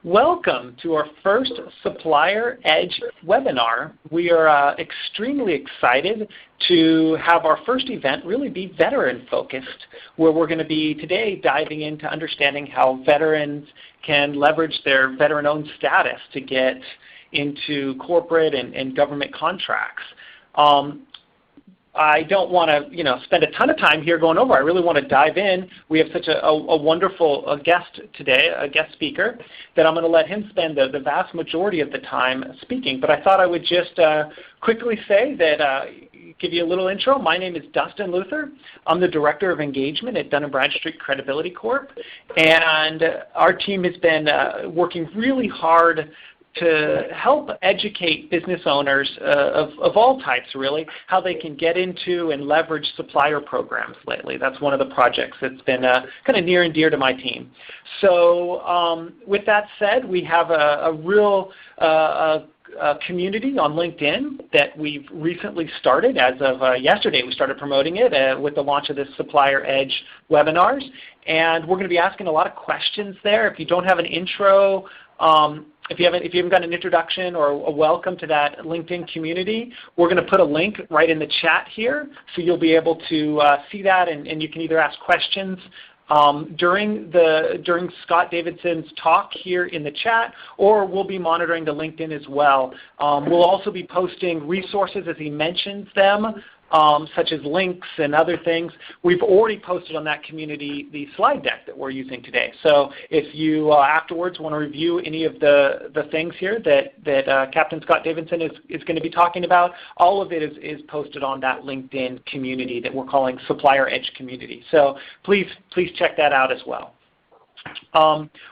Welcome to our first SupplierEdge webinar. We are extremely excited to have our first event really be veteran-focused, where we're going to be today diving into understanding how veterans can leverage their veteran-owned status to get into corporate and government contracts. I don't want to, spend a ton of time here going over. I really want to dive in. We have such a wonderful guest today, a guest speaker, that I'm going to let him spend the vast majority of the time speaking. But I thought I would just quickly say that, give you a little intro. My name is Dustin Luther. I'm the Director of Engagement at Dun Bradstreet Credibility Corp. And our team has been working really hard to help educate business owners of all types, really, how they can get into and leverage supplier programs lately. That's one of the projects that's been kind of near and dear to my team. So with that said, we have a real community on LinkedIn that we've recently started. As of yesterday, we started promoting it with the launch of this SupplierEdge webinars. And we're going to be asking a lot of questions there. If you don't have an intro, if you haven't got an introduction or a welcome to that LinkedIn community, we're going to put a link right in the chat here, so you'll be able to see that, and you can either ask questions during Scott Davidson's talk here in the chat, or we'll be monitoring the LinkedIn as well. We'll also be posting resources as he mentions them, such as links and other things. We've already posted on that community the slide deck that we're using today. So if you afterwards want to review any of the things here that Captain Scott Davidson is going to be talking about, all of it is posted on that LinkedIn community that we're calling SupplierEdge Community. So please check that out as well.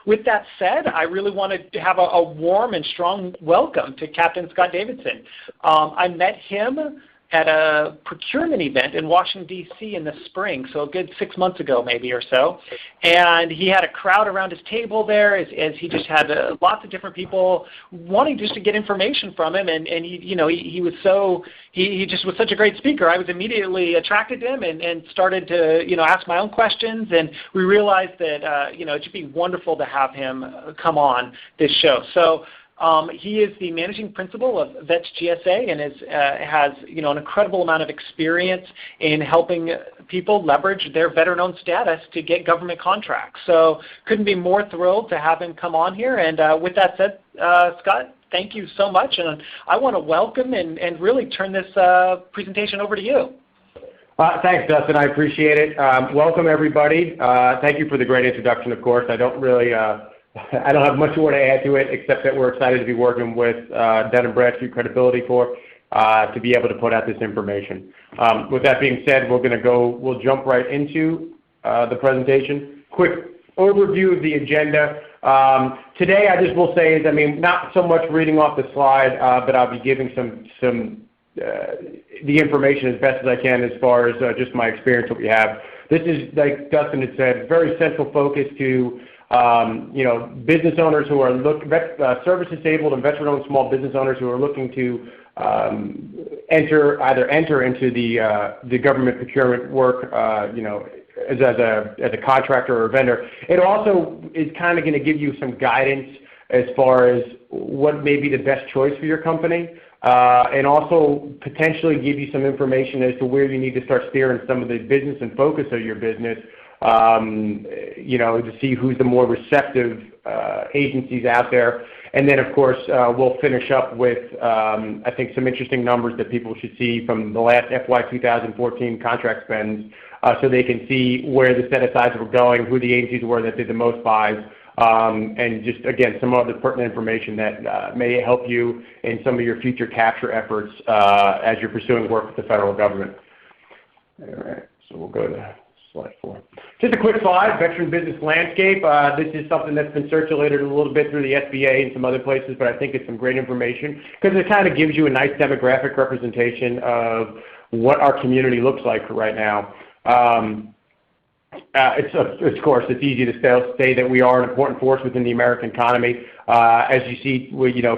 With that said, I really wanted to have a warm and strong welcome to Captain Scott Davidson. I met him at a procurement event in Washington, D.C. in the spring, so a good 6 months ago maybe or so. And he had a crowd around his table there as he just had lots of different people wanting just to get information from him. And he just was such a great speaker. I was immediately attracted to him and started to ask my own questions. And we realized that it should be wonderful to have him come on this show. So he is the managing principal of Vets GSA and has an incredible amount of experience in helping people leverage their veteran-owned status to get government contracts. So couldn't be more thrilled to have him come on here. And with that said, Scott, thank you so much. And I want to welcome and really turn this presentation over to you. Thanks, Dustin. I appreciate it. Welcome, everybody. Thank you for the great introduction, of course. I don't have much more to add to it, except that we're excited to be working with Dun Bradstreet Credibility Corp to be able to put out this information. With that being said, we'll jump right into the presentation. Quick overview of the agenda. Today, I just will say not so much reading off the slide, but I'll be giving the information as best as I can as far as just my experience that we have. This is, like Dustin had said, very central focus to business owners who are service-disabled and veteran-owned small business owners who are looking to enter into the government procurement work, as a contractor or a vendor. It also is kind of going to give you some guidance as far as what may be the best choice for your company, and also potentially give you some information as to where you need to start steering some of the business and focus of your business. To see who's the more receptive agencies out there. And then, of course, we'll finish up with, I think, some interesting numbers that people should see from the last FY 2014 contract spends, so they can see where the set-asides were going, who the agencies were that did the most buys, and just, again, some other pertinent information that may help you in some of your future capture efforts as you're pursuing work with the federal government. All right, so we'll go to Slide 4. Just a quick slide, veteran business landscape. This is something that's been circulated a little bit through the SBA and some other places, but I think it's some great information because it kind of gives you a nice demographic representation of what our community looks like right now. Of course, it's easy to say that we are an important force within the American economy. As you see,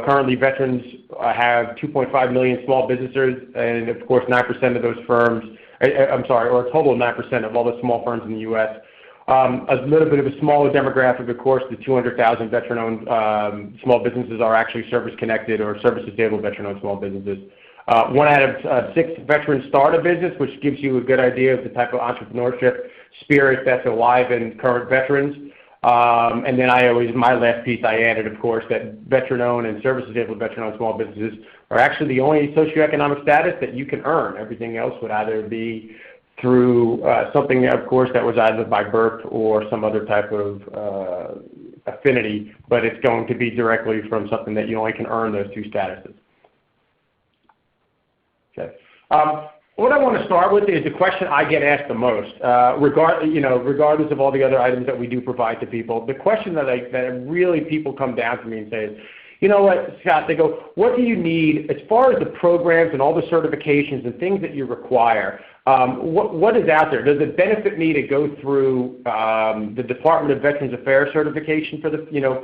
currently veterans have 2.5 million small businesses, and of course 9% of those firms, or a total of 9% of all the small firms in the U.S. A little bit of a smaller demographic, of course, the 200,000 veteran-owned small businesses are actually service-connected or service-disabled veteran-owned small businesses. 1 out of 6 veterans start a business, which gives you a good idea of the type of entrepreneurship spirit that's alive in current veterans. And then my last piece I added, of course, that veteran-owned and service-disabled veteran-owned small businesses are actually the only socioeconomic status that you can earn. Everything else would either be through something, of course, that was either by birth or some other type of affinity, but it's going to be directly from something that you only can earn those 2 statuses. Okay. What I want to start with is the question I get asked the most, regardless of all the other items that we do provide to people. The question that really people come down to me and say is, you know what, Scott, they go, what do you need as far as the programs and all the certifications and things that you require? What is out there? Does it benefit me to go through the Department of Veterans Affairs certification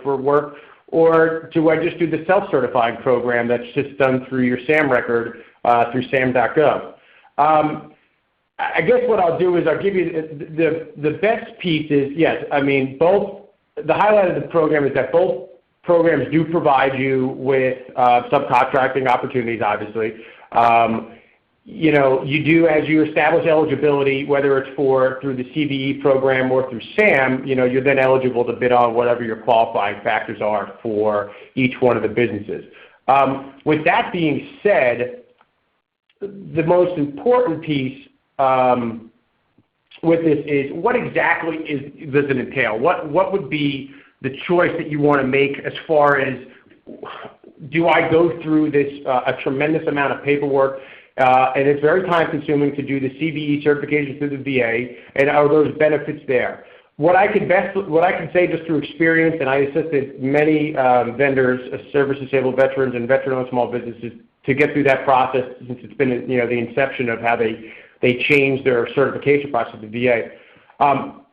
for work, or do I just do the self-certifying program that's just done through your SAM record through sam.gov? I guess what I'll do is I'll give you the best piece is, yes, I mean, the highlight of the program is that both programs do provide you with subcontracting opportunities, obviously. You do, as you establish eligibility, whether it's through the CVE program or through SAM, you're then eligible to bid on whatever your qualifying factors are for each one of the businesses. With that being said, the most important piece with this is what exactly does it entail? What would be the choice that you want to make as far as, do I go through this a tremendous amount of paperwork, and it's very time consuming to do the CVE certification through the VA, and are those benefits there? What I can say just through experience, and I assisted many vendors, service-disabled veterans and veteran-owned small businesses to get through that process since it's been the inception of how they changed their certification process at the VA.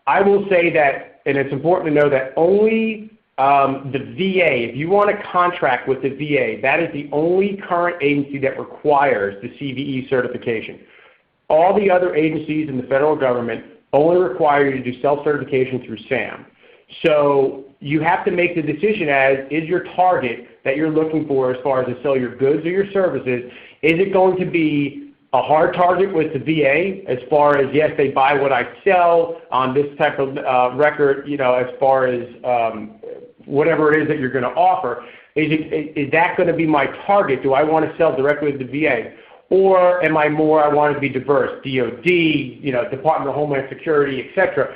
I will say that, and it's important to know that only the VA, if you want to contract with the VA, that is the only current agency that requires the CVE certification. All the other agencies in the federal government only require you to do self-certification through SAM. So you have to make the decision is your target that you're looking for as far as to sell your goods or your services, is it going to be a hard target with the VA as far as, yes, they buy what I sell on this type of record, as far as whatever it is that you're going to offer, is that going to be my target? Do I want to sell directly to the VA? Or am I I want to be diverse, DOD, Department of Homeland Security, et cetera.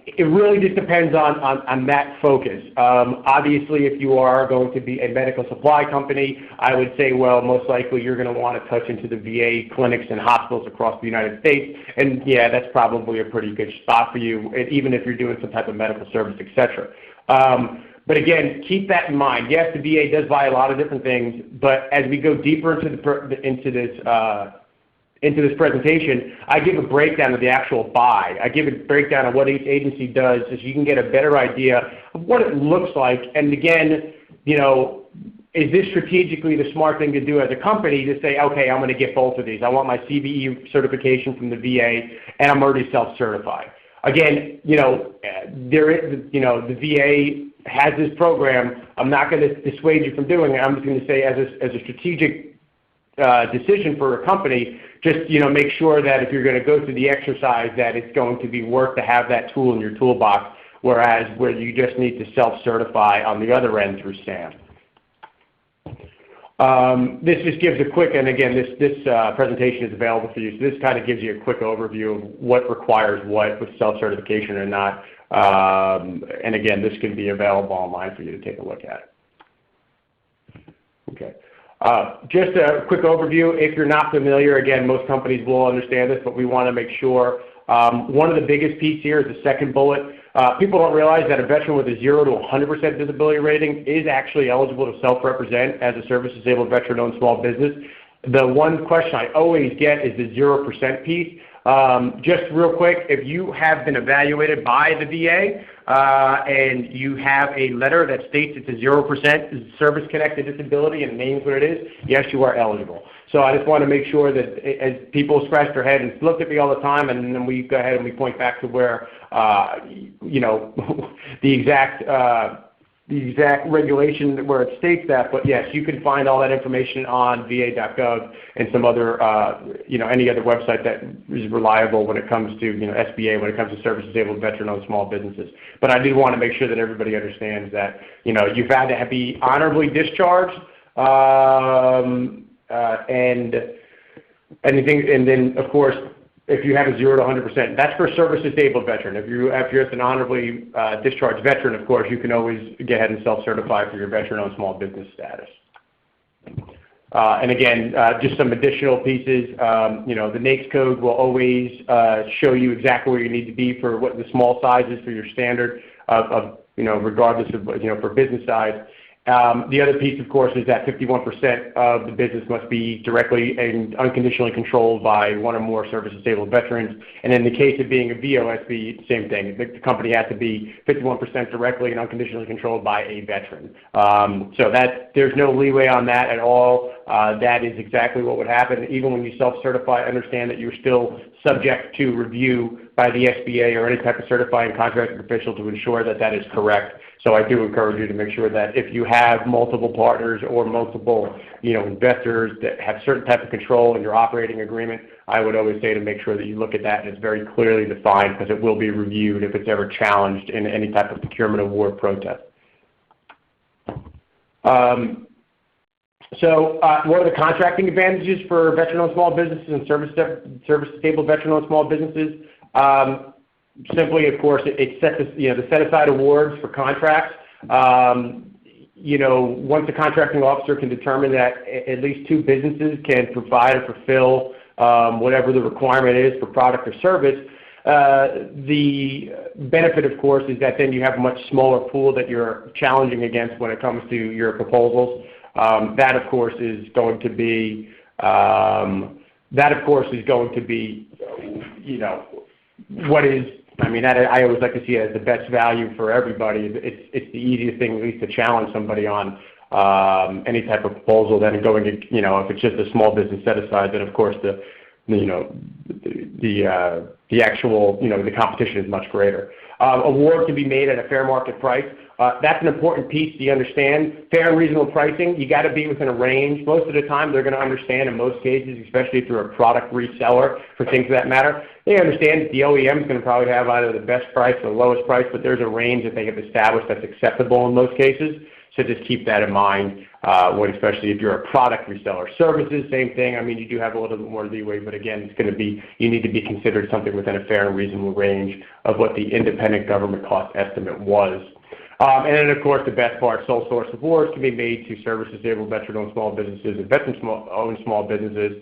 It really just depends on that focus. Obviously, if you are going to be a medical supply company, I would say, well, most likely you're going to want to touch into the VA clinics and hospitals across the United States. And yeah, that's probably a pretty good spot for you, even if you're doing some type of medical service, et cetera. But again, keep that in mind. Yes, the VA does buy a lot of different things, but as we go deeper into this presentation, I give a breakdown of the actual buy. I give a breakdown of what each agency does, so you can get a better idea of what it looks like. And again, is this strategically the smart thing to do as a company to say, okay, I'm going to get both of these. I want my CVE certification from the VA, and I'm already self-certified. Again, the VA has this program. I'm not going to dissuade you from doing it. I'm just going to say as a strategic decision for a company, just make sure that if you're going to go through the exercise that it's going to be worth to have that tool in your toolbox, whereas where you just need to self-certify on the other end through SAM. This just gives a quick, and again, this presentation is available for you, so this kind of gives you a quick overview of what requires what with self-certification or not. And again, this can be available online for you to take a look at. Okay. Just a quick overview. If you're not familiar, again, most companies will understand this, but we want to make sure. One of the biggest pieces here is the second bullet. People don't realize that a veteran with a 0 to 100% disability rating is actually eligible to self-represent as a service-disabled veteran-owned small business. The one question I always get is the 0% piece. Just real quick, if you have been evaluated by the VA and you have a letter that states it's a 0% service-connected disability and names what it is, yes, you are eligible. So I just want to make sure that as people scratch their head and look at me all the time, and then we go ahead and we point back to where, the exact regulation where it states that, but yes, you can find all that information on va.gov and some other, any other website that is reliable when it comes to, SBA, when it comes to service-disabled veteran-owned small businesses. But I do want to make sure that everybody understands that, you've had to be honorably discharged, and then, of course, if you have a 0 to 100%, that's for service-disabled veteran. If you're just an honorably discharged veteran, of course, you can always go ahead and self-certify for your veteran-owned small business status. And again, just some additional pieces. The NAICS code will always show you exactly where you need to be for what the small size is for your standard regardless of for business size. The other piece, of course, is that 51% of the business must be directly and unconditionally controlled by one or more service-disabled veterans. And in the case of being a VOSB, same thing. The company has to be 51% directly and unconditionally controlled by a veteran. So there's no leeway on that at all. That is exactly what would happen. Even when you self-certify, understand that you're still subject to review by the SBA or any type of certifying contracting official to ensure that that is correct. So I do encourage you to make sure that if you have multiple partners or multiple, investors that have certain type of control in your operating agreement, I would always say to make sure that you look at that and it's very clearly defined because it will be reviewed if it's ever challenged in any type of procurement award protest. So what are the contracting advantages for veteran-owned small businesses and service-disabled veteran-owned small businesses? Simply, of course, it sets the set-aside awards for contracts. Once a contracting officer can determine that at least 2 businesses can provide or fulfill whatever the requirement is for product or service, the benefit, of course, is that then you have a much smaller pool that you're challenging against when it comes to your proposals. That, of course, is going to be, what is, I always like to see it as the best value for everybody. It's the easiest thing, at least, to challenge somebody on any type of proposal than going to, if it's just a small business set aside, then of course the actual, the competition is much greater. Award can be made at a fair market price. That's an important piece to understand. Fair and reasonable pricing, you got to be within a range. Most of the time, they're going to understand in most cases, especially if you're a product reseller for things of that matter, they understand that the OEM is going to probably have either the best price or the lowest price, but there's a range that they have established that's acceptable in most cases. So just keep that in mind, especially if you're a product reseller. Services, same thing. You do have a little bit more leeway, but again, it's going to be, you need to be considered something within a fair and reasonable range of what the independent government cost estimate was. And then, of course, the best part, sole source awards can be made to service-disabled veteran-owned small businesses and veteran-owned small businesses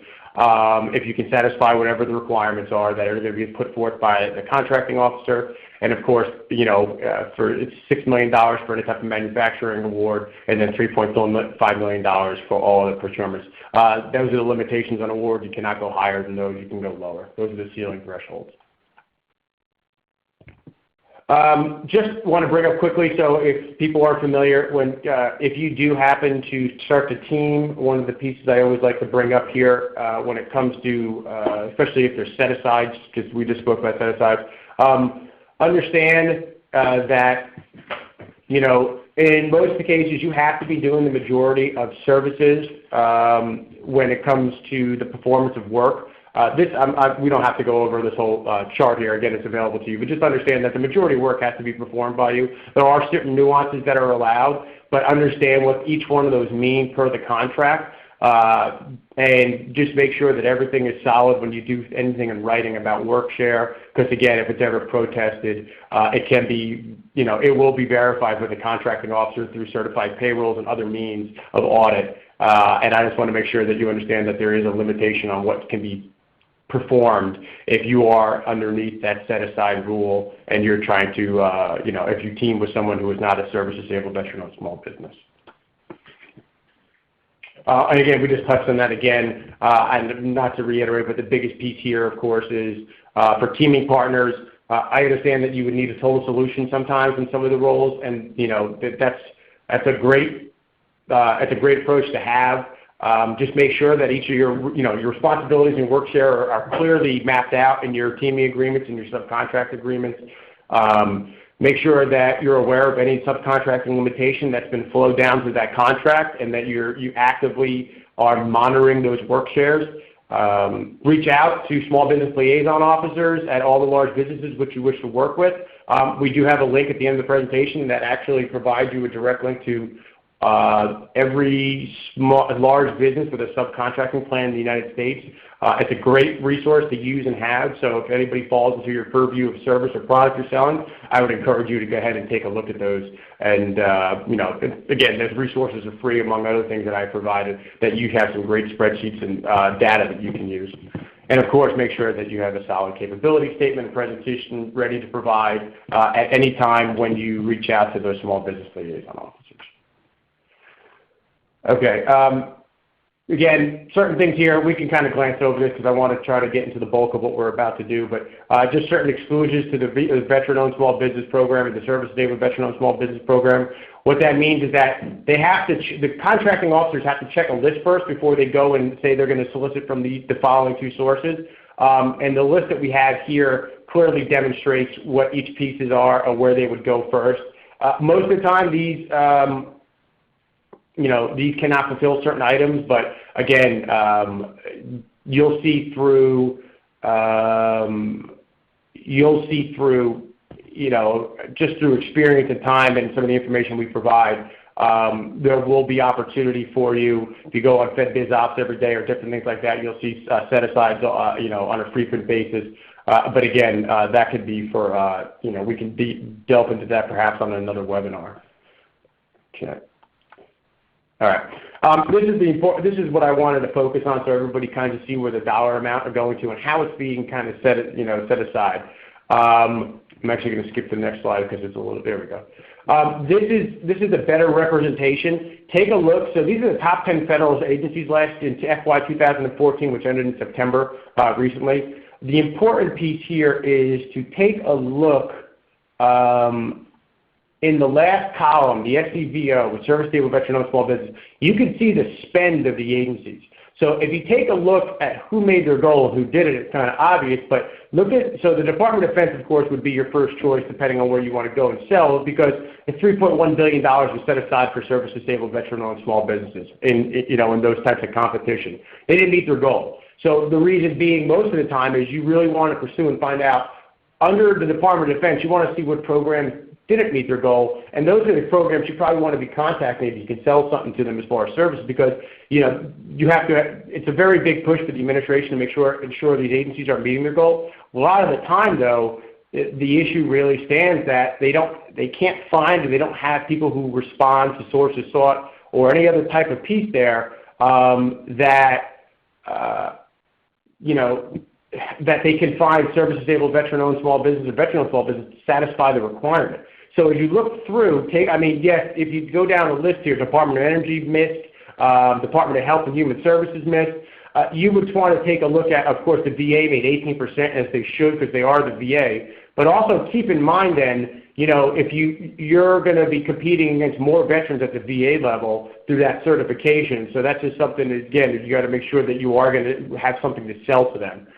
if you can satisfy whatever the requirements are that are going to be put forth by the contracting officer. And, of course, it's $6 million for any type of manufacturing award and then $3.5 million for all other procurements. Those are the limitations on awards. You cannot go higher than those. You can go lower. Those are the ceiling thresholds. Just want to bring up quickly, so if people are familiar, if you do happen to start the team, one of the pieces I always like to bring up here when it comes to, especially if there's set-asides, because we just spoke about set-asides, understand that, in most cases you have to be doing the majority of services when it comes to the performance of work. We don't have to go over this whole chart here. Again, it's available to you. But just understand that the majority of work has to be performed by you. There are certain nuances that are allowed, but understand what each one of those mean per the contract. And just make sure that everything is solid when you do anything in writing about work share. Because again, if it's ever protested, it can be, it will be verified by the contracting officer through certified payrolls and other means of audit. And I just want to make sure that you understand that there is a limitation on what can be performed if you are underneath that set-aside rule and you're trying to, if you team with someone who is not a service-disabled veteran-owned small business. And again, we just touched on that again, and not to reiterate, but the biggest piece here, of course, is for teaming partners. I understand that you would need a total solution sometimes in some of the roles, and that's a great approach to have. Just make sure that each of your responsibilities and work share are clearly mapped out in your teaming agreements and your subcontract agreements. Make sure that you're aware of any subcontracting limitation that's been flowed down through that contract, and that you actively are monitoring those work shares. Reach out to small business liaison officers at all the large businesses which you wish to work with. We do have a link at the end of the presentation that actually provides you a direct link to every large business with a subcontracting plan in the United States. It's a great resource to use and have, so if anybody falls into your purview of service or product you're selling, I would encourage you to go ahead and take a look at those. And again, those resources are free, among other things that I provided, that you have some great spreadsheets and data that you can use. And of course, make sure that you have a solid capability statement and presentation ready to provide at any time when you reach out to those small business liaison officers. Okay. Again, certain things here, we can kind of glance over this because I want to try to get into the bulk of what we're about to do, but just certain exclusions to the veteran-owned small business program and the service enabled veteran-owned small business program. What that means is that they have to, the contracting officers have to check a list first before they go and say they're going to solicit from the following two sources. And the list that we have here clearly demonstrates what each pieces are or where they would go first. Most of the time, these cannot fulfill certain items, but again, you'll see through, just through experience and time and some of the information we provide, there will be opportunity for you. If you go on FedBizOps every day or different things like that, you'll see set-asides, on a frequent basis. But again, that could be for, we can delve into that perhaps on another webinar. Okay. All right. This is what I wanted to focus on, so everybody kind of see where the dollar amount are going to and how it's being kind of set aside. I'm actually going to skip to the next slide because it's a little. There we go. This is a better representation. Take a look. So these are the top 10 federal agencies last in FY 2014, which ended in September recently. The important piece here is to take a look. In the last column, the SDVO, with Service Stable Veteran-Owned Small Business, you can see the spend of the agencies. So if you take a look at who made their goal, who did it, it's kind of obvious, but so the Department of Defense, of course, would be your first choice depending on where you want to go and sell, because it's $3.1 billion was set aside for service disabled veteran-owned small businesses in those types of competition. They didn't meet their goal. So the reason being, most of the time, is you really want to pursue and find out, under the Department of Defense, you want to see what programs didn't meet their goal, and those are the programs you probably want to be contacting if you can sell something to them as far as services, because you have to. It's a very big push for the administration to ensure these agencies are meeting their goal. A lot of the time, though, the issue really stands that they can't find, or they don't have people who respond to sources sought or any other type of piece there that they can find service-disabled veteran-owned small business or veteran-owned small business to satisfy the requirement. So as you look through, yes, if you go down the list here, Department of Energy missed, Department of Health and Human Services missed. You would want to take a look at, of course, the VA made 18%, as they should, because they are the VA. But also keep in mind then, if you're going to be competing against more veterans at the VA level through that certification. So that's just something, again, you got to make sure that you are going to have something to sell to them.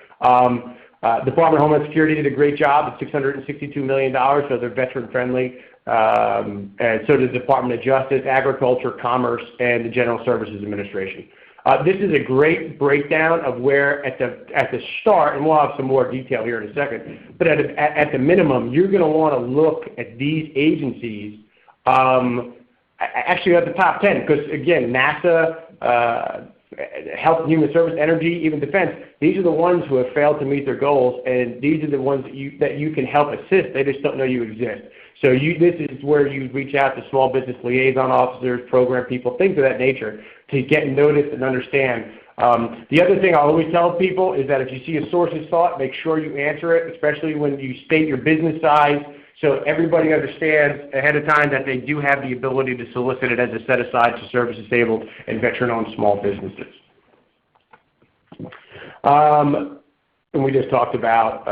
Department of Homeland Security did a great job at $662 million, so they're veteran-friendly. And so does the Department of Justice, Agriculture, Commerce, and the General Services Administration. This is a great breakdown of where at the start, and we'll have some more detail here in a second, but at the minimum, you're going to want to look at these agencies, actually at the top 10, because again, NASA, Health and Human Service, Energy, even Defense, these are the ones who have failed to meet their goals, and these are the ones that you can help assist. They just don't know you exist. So this is where you reach out to small business liaison officers, program people, things of that nature, to get noticed and understand. The other thing I always tell people is that if you see a source is sought, make sure you answer it, especially when you state your business size, So everybody understands ahead of time that they do have the ability to solicit it as a set-aside to service disabled and veteran-owned small businesses. And we just talked about,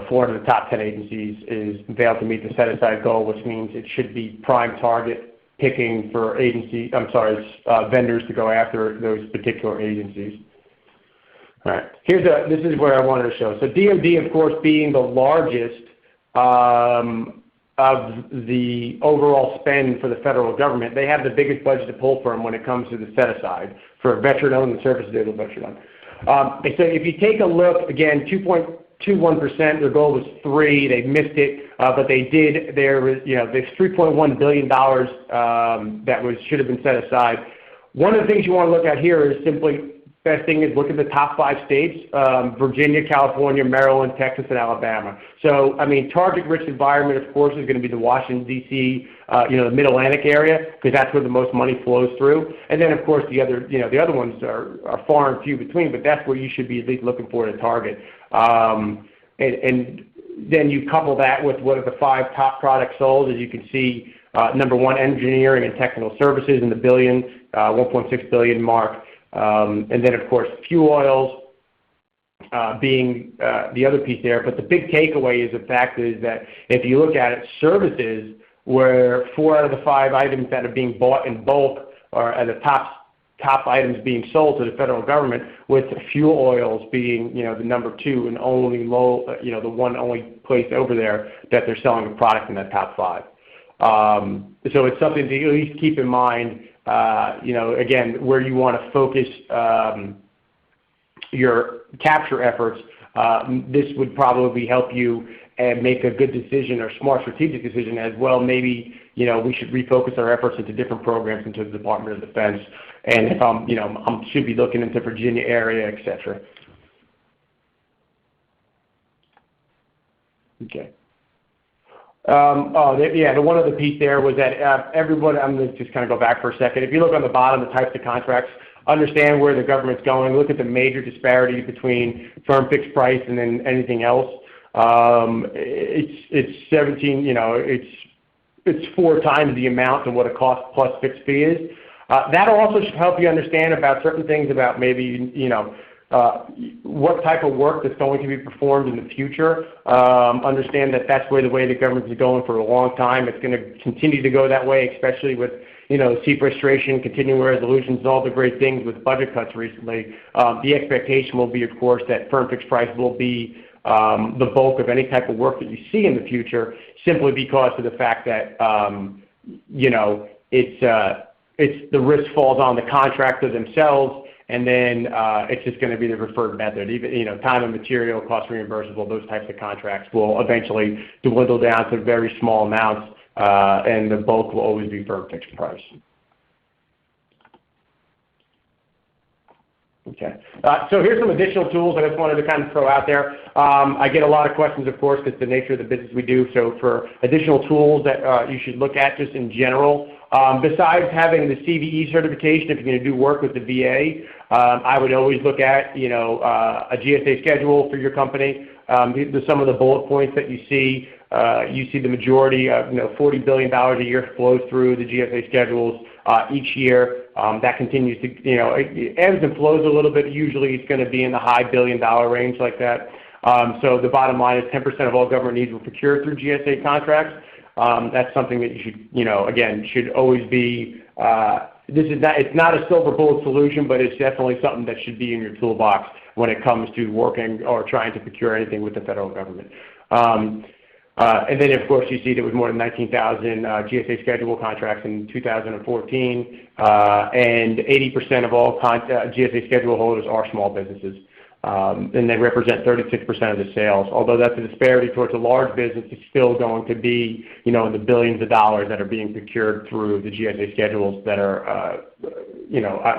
4 of the top 10 agencies is failed to meet the set-aside goal, which means it should be prime target picking for vendors to go after those particular agencies. All right, this is where I wanted to show. So DoD, of course, being the largest of the overall spend for the federal government, they have the biggest budget to pull from when it comes to the set-aside for veteran-owned and service-disabled veteran-owned. So if you take a look, again, 2.21%, their goal was 3%, they missed it, but they did, there's $3.1 billion that should have been set aside. One of the things you want to look at here is simply, best thing is look at the top 5 states, Virginia, California, Maryland, Texas, and Alabama. So, I mean, target-rich environment, of course, is going to be the Washington, D.C., the Mid-Atlantic area, because that's where the most money flows through. And then, of course, the other ones are far and few between, but that's where you should be at least looking for to target. And then you couple that with what are the 5 top products sold, as you can see, number 1, engineering and technical services in the billion, 1.6 billion mark. And then, of course, fuel oils being the other piece there. But the big takeaway is the fact is that if you look at it, services, where 4 out of the 5 items that are being bought in bulk are at the top items being sold to the federal government, with fuel oils being, the number 2 and only the one only place over there that they're selling a product in that top 5. So it's something to at least keep in mind. Again, where you want to focus your capture efforts, this would probably help you and make a good decision or smart strategic decision as well. Maybe, we should refocus our efforts into different programs into the Department of Defense. And if I should be looking into Virginia area, et cetera. Okay. The one other piece there was that everybody, I'm going to just kind of go back for a second. If you look on the bottom, the types of contracts, understand where the government's going, look at the major disparity between firm fixed price and then anything else. It's 17, it's 4 times the amount of what a cost plus fixed fee is. That also should help you understand about certain things about maybe, what type of work that's going to be performed in the future. Understand that that's the way the government is going for a long time. It's going to continue to go that way, especially with, sequestration, continuing resolutions, all the great things with budget cuts recently. The expectation will be, of course, that firm fixed price will be the bulk of any type of work that you see in the future, simply because of the fact that, it's the risk falls on the contractor themselves. And then it's just going to be the preferred method. Even time and material, cost reimbursable, those types of contracts will eventually dwindle down to very small amounts, and the bulk will always be firm fixed price. Okay. So here's some additional tools I just wanted to kind of throw out there. I get a lot of questions, of course, because the nature of the business we do. So for additional tools that you should look at just in general, besides having the CVE certification, if you're going to do work with the VA, I would always look at, a GSA schedule for your company. Some of the bullet points that you see the majority of, $40 billion a year flows through the GSA schedules each year. That continues to, it ebbs and flows a little bit. Usually it's going to be in the high billion-dollar range like that. So the bottom line is 10% of all government needs were procured through GSA contracts. That's something that you should, again, should always be, it's not a silver bullet solution, but it's definitely something that should be in your toolbox when it comes to working or trying to procure anything with the federal government. And then, of course, you see there was more than 19,000 GSA schedule contracts in 2014, and 80% of all GSA schedule holders are small businesses. And they represent 36% of the sales. Although that's a disparity towards a large business, it's still going to be, in the billions of dollars that are being procured through the GSA schedules that are,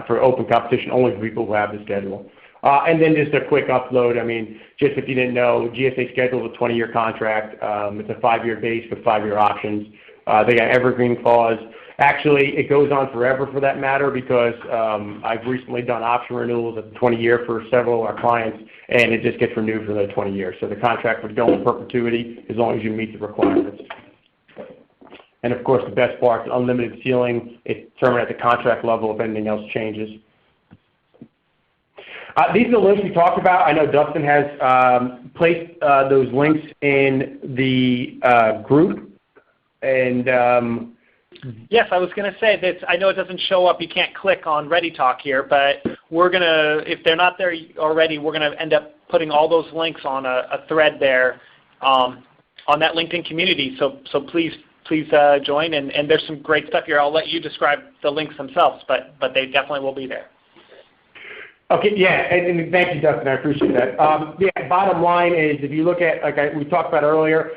for open competition only for people who have the schedule. And then just a quick upload. I mean, just if you didn't know, GSA schedule is a 20-year contract. It's a 5-year base with 5-year options. They got evergreen clause. Actually, it goes on forever for that matter because I've recently done option renewals at the 20-year for several of our clients, and it just gets renewed for another 20 years. So the contract would go in perpetuity as long as you meet the requirements. And of course, the best part is unlimited ceiling. It's determined at the contract level if anything else changes. These are the links we talked about. I know Dustin has placed those links in the group. And yes, I was going to say that I know it doesn't show up. You can't click on Ready Talk here, but we're going to, if they're not there already, we're going to end up putting all those links on a thread there on that LinkedIn community. So please join. And there's some great stuff here. I'll let you describe the links themselves, but they definitely will be there. Okay, yeah, and thank you, Dustin. I appreciate that. Yeah, bottom line is, if you look at, like we talked about earlier,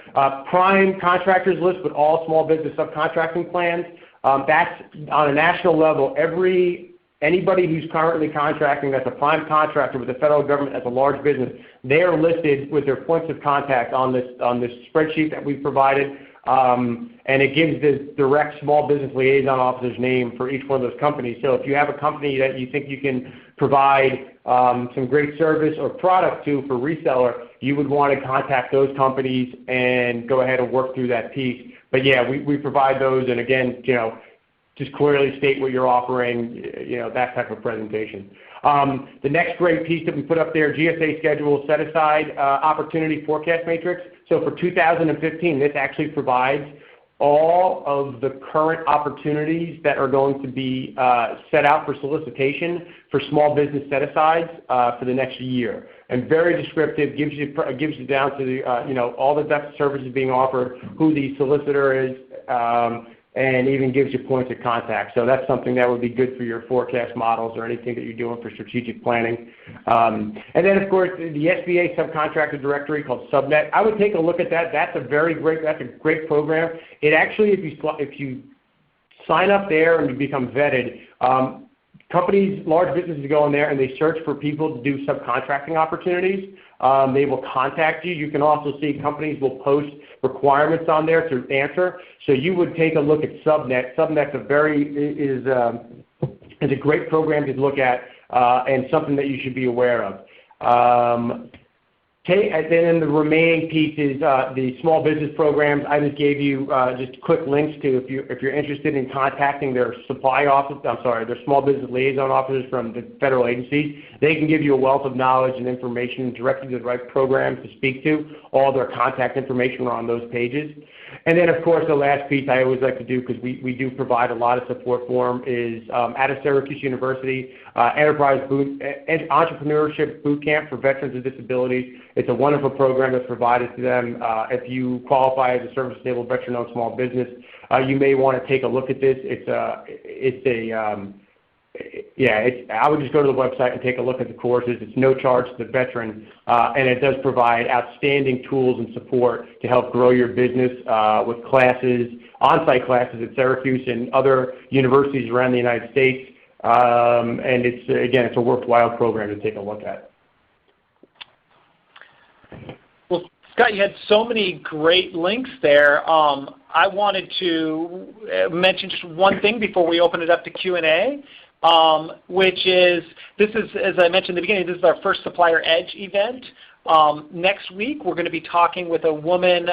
prime contractors list with all small business subcontracting plans. That's on a national level. Anybody who's currently contracting that's a prime contractor with the federal government as a large business, they are listed with their points of contact on this spreadsheet that we've provided. And it gives the direct small business liaison officer's name for each one of those companies. So if you have a company that you think you can provide some great service or product to for reseller, you would want to contact those companies and go ahead and work through that piece. But yeah, we provide those, and again, just clearly state what you're offering, that type of presentation. The next great piece that we put up there, GSA schedule set aside opportunity forecast matrix. So for 2015, this actually provides all of the current opportunities that are going to be set out for solicitation for small business set-asides for the next year. And very descriptive, gives you down to the, all the depth of services being offered, who the solicitor is, and even gives you points of contact. So that's something that would be good for your forecast models or anything that you're doing for strategic planning. And then, of course, the SBA subcontractor directory called Subnet. I would take a look at that. That's a great program. It actually, if you sign up there and you become vetted, companies, large businesses go in there and they search for people to do subcontracting opportunities. They will contact you. You can also see companies will post requirements on there to answer. So you would take a look at Subnet. Subnet's is a great program to look at and something that you should be aware of. And then the remaining pieces, the small business programs. I just gave you just quick links to if you're interested in contacting their their small business liaison officers from the federal agencies. They can give you a wealth of knowledge and information directly to the right programs to speak to. All their contact information are on those pages. And then, of course, the last piece I always like to do, because we do provide a lot of support for them, is out of Syracuse University, Entrepreneurship Boot Camp for Veterans with Disabilities. It's a wonderful program that's provided to them. If you qualify as a service-disabled veteran-owned small business, you may want to take a look at this. I would just go to the website and take a look at the courses. It's no charge to the veteran, and it does provide outstanding tools and support to help grow your business with classes, on-site classes at Syracuse and other universities around the United States. And it's a worthwhile program to take a look at. Well, Scott, you had so many great links there. I wanted to mention just one thing before we open it up to Q&A. Which is, as I mentioned at the beginning, this is our first SupplierEdge event. Next week, we're going to be talking with a woman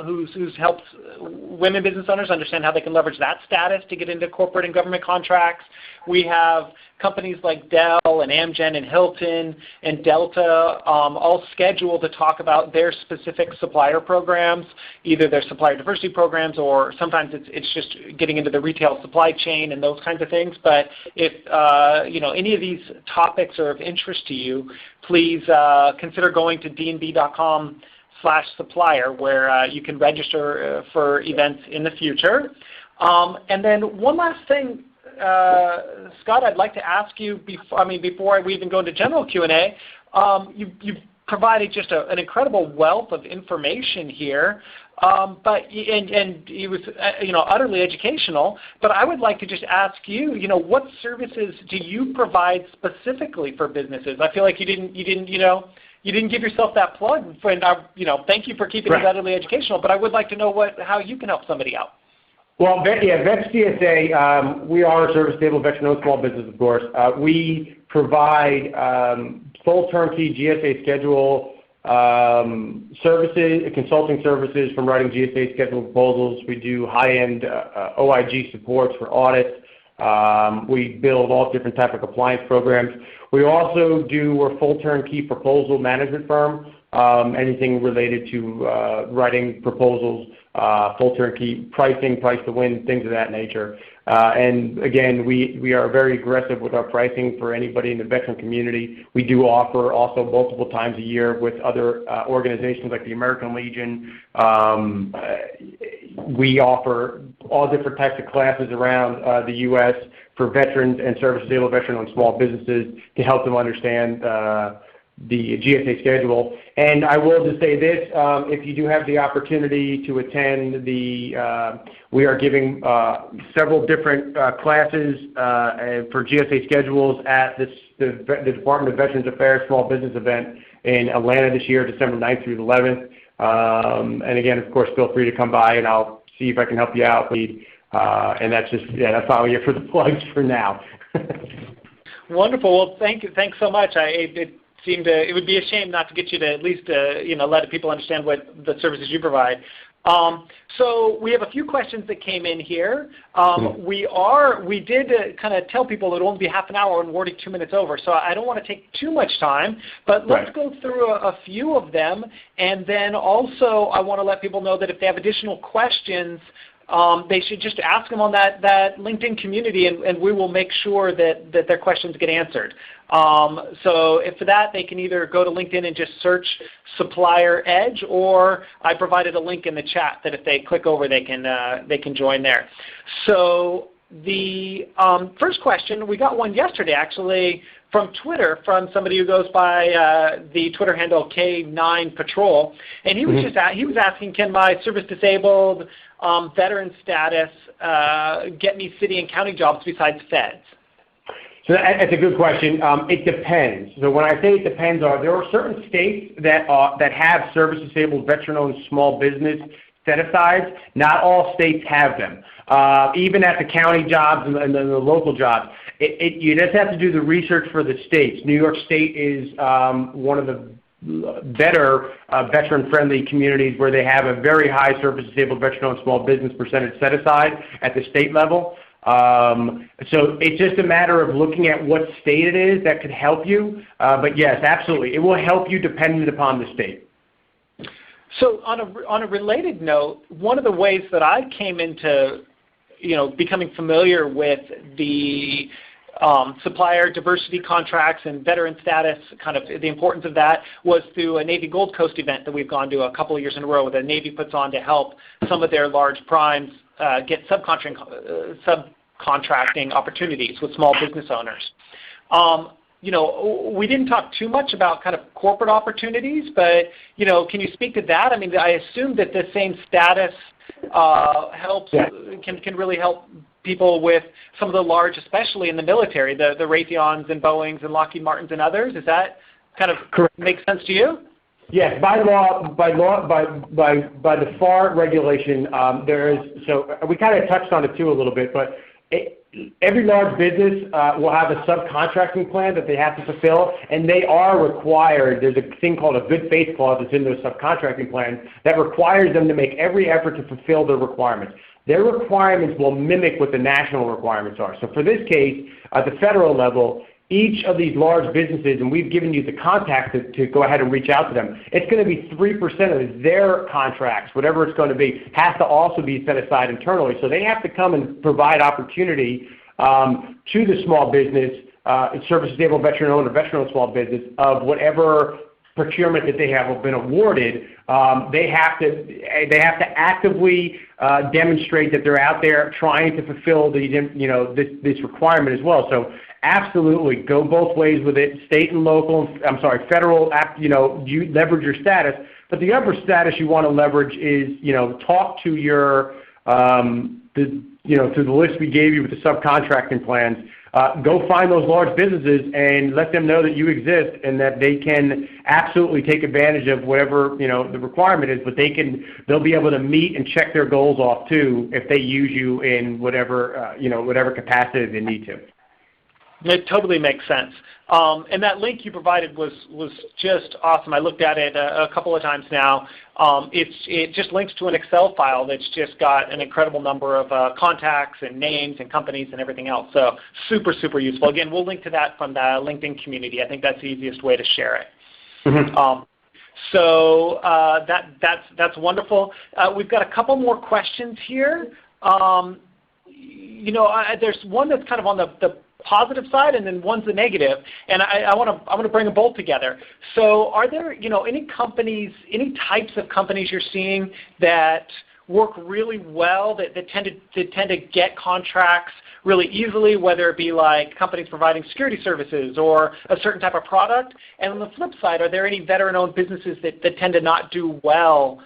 who's helped women business owners understand how they can leverage that status to get into corporate and government contracts. We have companies like Dell and Amgen and Hilton and Delta all scheduled to talk about their specific supplier programs, either their supplier diversity programs or sometimes it's just getting into the retail supply chain and those kinds of things. But if any of these topics are of interest to you, please consider going to dnb.com/supplier where you can register for events in the future. And then one last thing, Scott, I'd like to ask you before we even go into general Q&A. You've provided just an incredible wealth of information here, but it was utterly educational. But I would like to just ask you, what services do you provide specifically for businesses? I feel like you didn't give yourself that plug. And thank you for keeping it utterly educational. But I would like to know how you can help somebody out. Well, Vets CSA, we are a service-disabled veteran-owned small business, of course. We provide full turnkey GSA schedule services, consulting services from writing GSA schedule proposals. We do high-end OIG supports for audits. We build all different type of compliance programs. We also we're full turnkey proposal management firm, anything related to writing proposals, full turnkey pricing, price to win, things of that nature. And again, we are very aggressive with our pricing for anybody in the veteran community. We do offer also multiple times a year with other organizations like the American Legion. We offer all different types of classes around the U.S. for veterans and service-disabled veteran-owned small businesses to help them understand the GSA schedule. And I will just say this, if you do have the opportunity to attend we are giving several different classes for GSA schedules at the Department of Veterans Affairs Small Business Event in Atlanta this year, December 9th through the 11th. And again, of course, feel free to come by and I'll see if I can help you out. And that's just, that's all here for the plugs for now. Wonderful. Well, thank you. Thanks so much. It would be a shame not to get you to at least let people understand what the services you provide. So we have a few questions that came in here. We did kind of tell people it would only be half an hour and we're already 2 minutes over, so I don't want to take too much time, but let's go through a few of them, and then also I want to let people know that if they have additional questions, they should just ask them on that LinkedIn community, and we will make sure that their questions get answered. So if for that, they can either go to LinkedIn and just search SupplierEdge, or I provided a link in the chat that if they click over, they can join there. So the first question, we got one yesterday actually from Twitter from somebody who goes by the Twitter handle K9Patrol, and he was he was asking, can my service-disabled veteran status get me city and county jobs besides feds? So that's a good question. It depends. So when I say it depends, there are certain states that have service-disabled veteran-owned small business set-asides. Not all states have them. Even at the county jobs and the local jobs, you just have to do the research for the states. New York State is one of the better veteran-friendly communities where they have a very high service-disabled veteran-owned small business percentage set aside at the state level. So it's just a matter of looking at what state it is that could help you. But yes, absolutely, it will help you dependent upon the state. So on a related note, one of the ways that I came into becoming familiar with the supplier diversity contracts and veteran status, kind of the importance of that, was through a Navy Gold Coast event that we've gone to a couple of years in a row that the Navy puts on to help some of their large primes get subcontracting opportunities with small business owners. We didn't talk too much about kind of corporate opportunities, but can you speak to that? I mean, I assume that the same status helps can really help people with some of the large, especially in the military, the Raytheons and Boeings and Lockheed Martins and others. Does that kind of make sense to you? Yes, by the FAR regulation, so we kind of touched on it too a little bit, but every large business will have a subcontracting plan that they have to fulfill, and they are required. There's a thing called a good faith clause that's in those subcontracting plans that requires them to make every effort to fulfill their requirements. Their requirements will mimic what the national requirements are. So for this case, at the federal level, each of these large businesses, and we've given you the contact to go ahead and reach out to them, it's going to be 3% of their contracts, whatever it's going to be, has to also be set aside internally. So they have to come and provide opportunity to the small business, service-disabled veteran-owned or veteran-owned small business, of whatever procurement that they have been awarded. They have to actively demonstrate that they're out there trying to fulfill this requirement as well. So absolutely, go both ways with it. State and local, federal. You leverage your status, but the other status you want to leverage is talk to your to the list we gave you with the subcontracting plans. go find those large businesses and let them know that you exist and that they can absolutely take advantage of whatever the requirement is, but they'll be able to meet and check their goals off too if they use you in whatever whatever capacity they need to. It totally makes sense. And that link you provided was just awesome. I looked at it a couple of times now. It just links to an Excel file that's just got an incredible number of contacts and names and companies and everything else. So super, super useful. Again, we'll link to that from the LinkedIn community. I think that's the easiest way to share it. Mm-hmm. So that's wonderful. We've got a couple more questions here. There's one that's kind of on the positive side, and then one's the negative, and I want to bring them both together. So, are there any types of companies you're seeing that work really well, that tend to get contracts really easily, whether it be like companies providing security services or a certain type of product? And on the flip side, are there any veteran-owned businesses that tend to not do well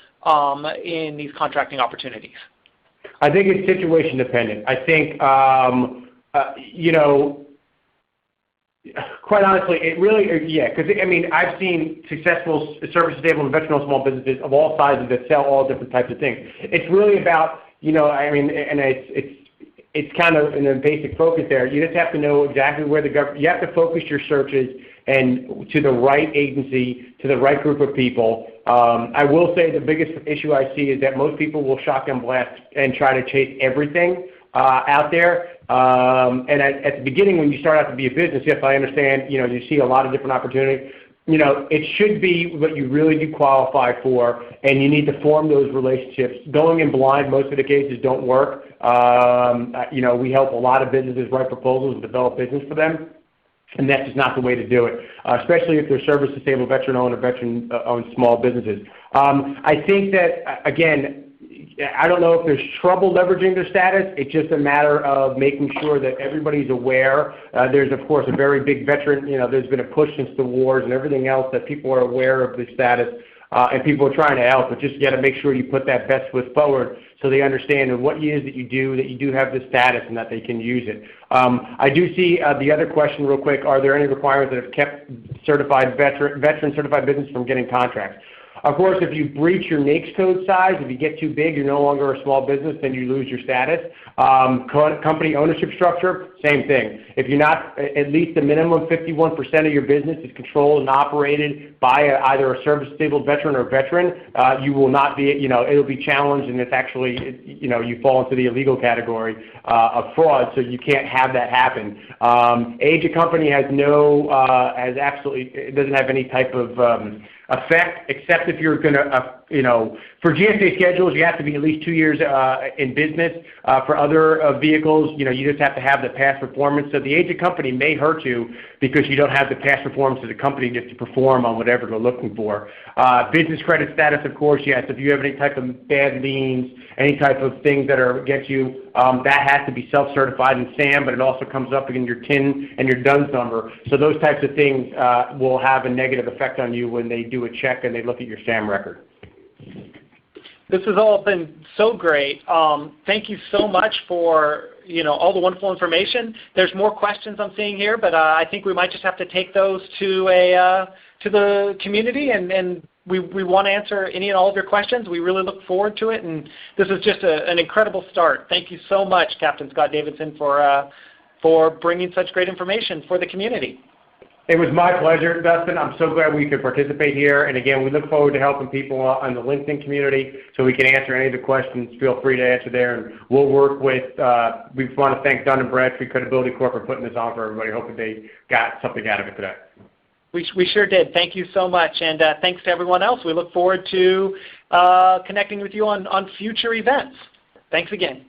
in these contracting opportunities? I think it's situation dependent. I think quite honestly, it really, because I've seen successful service-disabled and veteran-owned small businesses of all sizes that sell all different types of things. It's really about, and it's kind of in a basic focus there. You just have to know exactly where you have to focus your searches and to the right agency, to the right group of people. I will say the biggest issue I see is that most people will shotgun blast and try to chase everything out there. And at the beginning, when you start out to be a business, yes, I understand, you see a lot of different opportunities. It should be what you really do qualify for, and you need to form those relationships. Going in blind, most of the cases don't work. We help a lot of businesses write proposals and develop business for them, and that's just not the way to do it, especially if they're service-disabled, veteran-owned, or veteran-owned small businesses. I think that, again, I don't know if there's trouble leveraging their status. It's just a matter of making sure that everybody's aware. There's, of course, a very big veteran, there's been a push since the wars and everything else that people are aware of the status, and people are trying to help, but just got to make sure you put that best foot forward so they understand what it is that you do have the status and that they can use it. I do see the other question real quick. Are there any requirements that have kept veteran certified business from getting contracts? Of course, if you breach your NAICS code size, if you get too big, you're no longer a small business, then you lose your status. Company ownership structure, same thing. If you're not at least a minimum 51% of your business is controlled and operated by either a service-disabled veteran or veteran, you will not be, it'll be challenged, and it's actually, you fall into the illegal category of fraud, so you can't have that happen. Age of company has it doesn't have any type of effect, except if you're going to, for GSA schedules, you have to be at least 2 years in business. For other vehicles, you just have to have the past performance. So the age of company may hurt you because you don't have the past performance of the company just to perform on whatever they're looking for. Business credit status, of course, yes. If you have any type of bad liens, any type of things that are against you, that has to be self-certified in SAM, but it also comes up in your TIN and your DUNS number. So those types of things will have a negative effect on you when they do a check and they look at your SAM record. This has all been so great. Thank you so much for all the wonderful information. There's more questions I'm seeing here, but I think we might just have to take those to the community, and we want to answer any and all of your questions. We really look forward to it, and this is just an incredible start. Thank you so much, Captain Scott Davidson, for bringing such great information for the community. It was my pleasure, Dustin. I'm so glad we could participate here. And again, we look forward to helping people on the LinkedIn community so we can answer any of the questions. Feel free to answer there. And we'll work with, we want to thank Dun Bradstreet Credibility Corp for putting this on for everybody. Hope that they got something out of it today. We sure did. Thank you so much. And thanks to everyone else. We look forward to connecting with you on future events. Thanks again.